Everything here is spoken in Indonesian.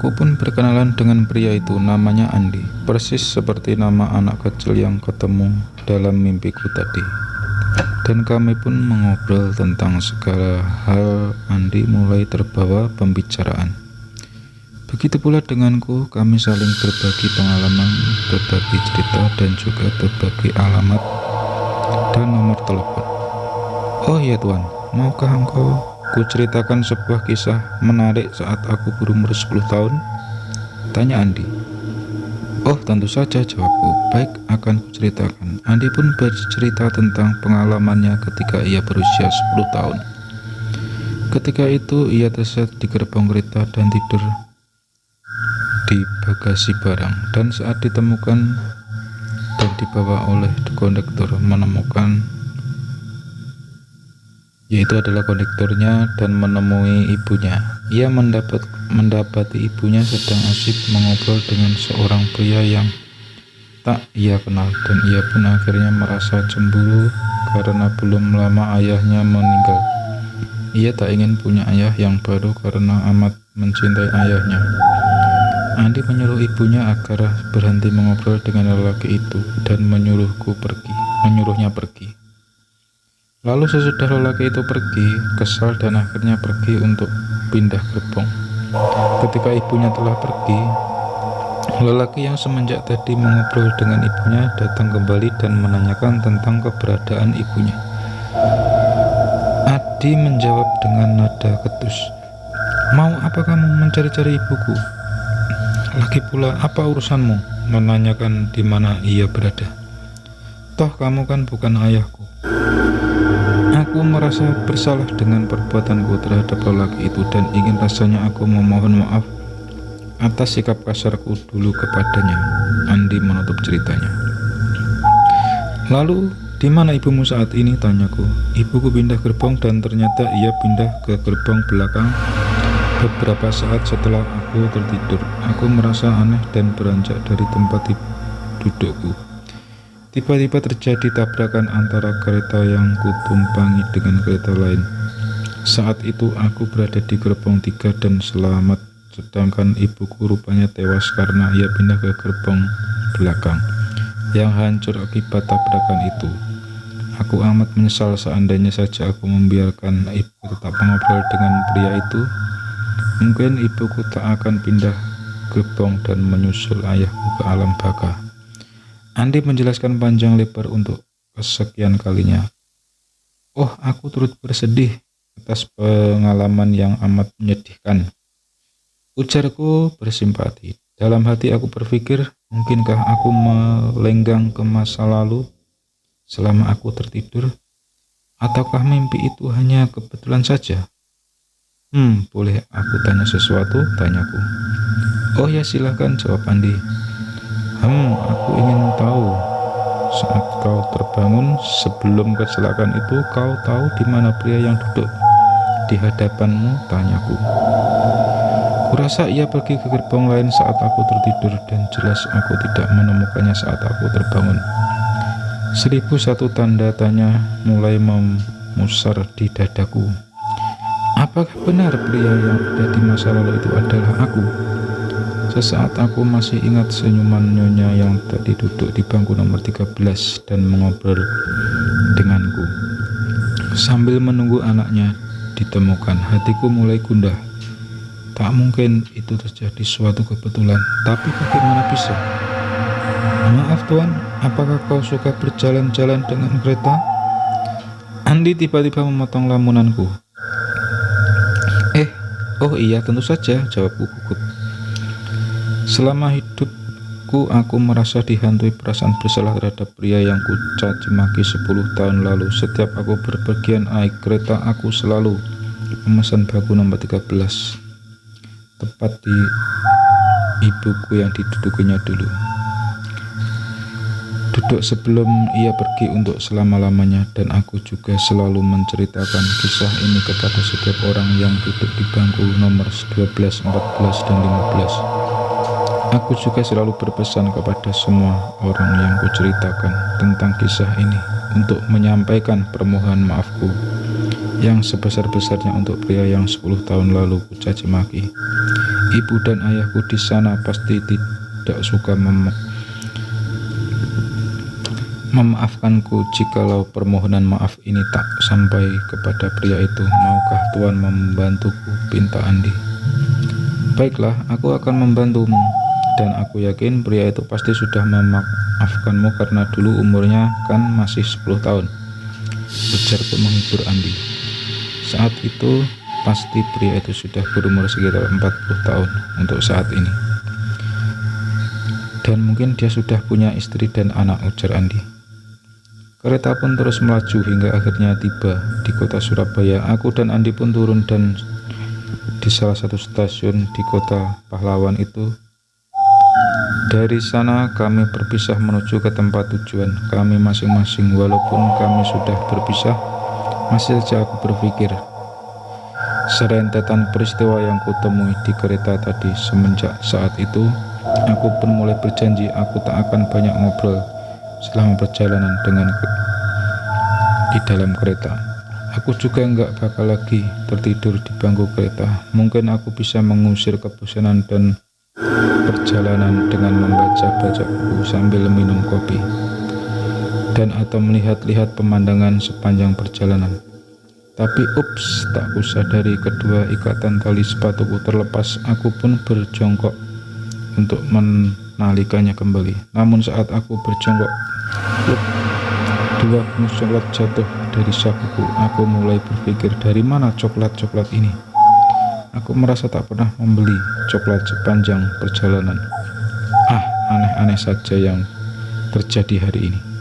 Aku pun berkenalan dengan pria itu, namanya Andi, persis seperti nama anak kecil yang ketemu dalam mimpiku tadi. Dan kami pun mengobrol tentang segala hal. Andi mulai terbawa pembicaraan. Begitu pula denganku, kami saling berbagi pengalaman, berbagi cerita, dan juga berbagi alamat dan nomor telepon. Oh ya Tuan, maukah engkau kuceritakan sebuah kisah menarik saat aku berumur 10 tahun? Tanya Andi. Oh tentu saja, jawabku. Baik, akan kuceritakan. Andi pun bercerita tentang pengalamannya ketika ia berusia 10 tahun. Ketika itu ia tersesat di gerbong kereta dan tidur di bagasi barang, dan saat ditemukan dan dibawa oleh kondektur menemukan, yaitu adalah kondekturnya, dan menemui ibunya. Ia mendapati ibunya sedang asyik mengobrol dengan seorang pria yang tak ia kenal, dan ia pun akhirnya merasa cemburu karena belum lama ayahnya meninggal. Ia tak ingin punya ayah yang baru karena amat mencintai ayahnya. Andi menyuruh ibunya agar berhenti mengobrol dengan lelaki itu dan menyuruhnya pergi. Lalu sesudah lelaki itu pergi, kesal dan akhirnya pergi untuk pindah gerbong. Ketika ibunya telah pergi, lelaki yang semenjak tadi mengobrol dengan ibunya datang kembali dan menanyakan tentang keberadaan ibunya. Adi menjawab dengan nada ketus, "Mau apa kamu mencari-cari ibuku? Lagi pula apa urusanmu menanyakan di mana ia berada? Toh kamu kan bukan ayahku." Aku merasa bersalah dengan perbuatanku terhadap lelaki itu dan ingin rasanya aku memohon maaf atas sikap kasarku dulu kepadanya. Andi menutup ceritanya. "Lalu, di mana ibumu saat ini?" tanyaku. "Ibuku pindah gerbong dan ternyata ia pindah ke gerbong belakang beberapa saat setelah aku tertidur. Aku merasa aneh dan beranjak dari tempat dudukku. Tiba-tiba terjadi tabrakan antara kereta yang kutumpangi dengan kereta lain. Saat itu aku berada di gerbong 3 dan selamat, sedangkan ibuku rupanya tewas karena ia pindah ke gerbong belakang yang hancur akibat tabrakan itu. Aku amat menyesal. Seandainya saja aku membiarkan ibuku tetap mengobrol dengan pria itu, mungkin ibuku tak akan pindah gerbong dan menyusul ayahku ke alam baka." Andi menjelaskan panjang lebar untuk kesekian kalinya. Oh, aku turut bersedih atas pengalaman yang amat menyedihkan, ujarku bersimpati. Dalam hati aku berpikir, mungkinkah aku melenggang ke masa lalu selama aku tertidur? Ataukah mimpi itu hanya kebetulan saja? Boleh aku tanya sesuatu? Tanyaku. Oh ya, silakan, jawab Andi. Aku ingin tahu, saat kau terbangun sebelum kecelakaan itu, kau tahu di mana pria yang duduk di hadapanmu? Tanyaku. Kurasa ia pergi ke gerbong lain saat aku tertidur, dan jelas aku tidak menemukannya saat aku terbangun. 1001 tanda tanya mulai memusar di dadaku. Apakah benar pria yang ada di masa lalu itu adalah aku? Sesaat aku masih ingat senyuman nyonya yang tadi duduk di bangku nomor 13 dan mengobrol denganku. Sambil menunggu anaknya ditemukan, hatiku mulai gundah. Tak mungkin itu terjadi suatu kebetulan, tapi bagaimana bisa? Maaf Tuan, apakah kau suka berjalan-jalan dengan kereta? Andi tiba-tiba memotong lamunanku. Oh iya, tentu saja, jawabku gugup. Selama hidupku aku merasa dihantui perasaan bersalah terhadap pria yang kucaci maki 10 tahun lalu. Setiap aku berpergian naik kereta, aku selalu memesan bangku nomor 13, tepat di ibuku yang didudukinya dulu. Duduk sebelum ia pergi untuk selama-lamanya, dan aku juga selalu menceritakan kisah ini kepada setiap orang yang duduk di bangku nomor 12, 14, dan 15. Aku juga selalu berpesan kepada semua orang yang kuceritakan tentang kisah ini untuk menyampaikan permohonan maafku yang sebesar-besarnya untuk pria yang 10 tahun lalu kucaci maki. Ibu dan ayahku di sana pasti tidak suka memaafkanku jikalau permohonan maaf ini tak sampai kepada pria itu. Maukah Tuhan membantuku? Pinta Andi. Baiklah, aku akan membantumu, dan aku yakin pria itu pasti sudah memaafkanmu karena dulu umurnya kan masih 10 tahun, ujarku menghibur Andi. Saat itu pasti pria itu sudah berumur sekitar 40 tahun untuk saat ini. Dan mungkin dia sudah punya istri dan anak, ujar Andi. Kereta pun terus melaju hingga akhirnya tiba di kota Surabaya. Aku dan Andi pun turun dan di salah satu stasiun di kota pahlawan itu. Dari sana kami berpisah menuju ke tempat tujuan kami masing-masing. Walaupun kami sudah berpisah, masih saja aku berpikir serentetan peristiwa yang kutemui di kereta tadi. Semenjak saat itu, aku pun mulai berjanji aku tak akan banyak ngobrol selama perjalanan di dalam kereta. Aku juga nggak bakal lagi tertidur di bangku kereta. Mungkin aku bisa mengusir kebosanan dan perjalanan dengan membaca-baca buku sambil minum kopi dan atau melihat-lihat pemandangan sepanjang perjalanan. Tapi ups, tak kusadari kedua ikatan tali sepatuku terlepas. Aku pun berjongkok untuk menalikannya kembali. Namun saat aku berjongkok, dua bunga coklat jatuh dari sakuku. Aku mulai berpikir, dari mana coklat-coklat ini? Aku merasa tak pernah membeli coklat sepanjang perjalanan. Aneh-aneh saja yang terjadi hari ini.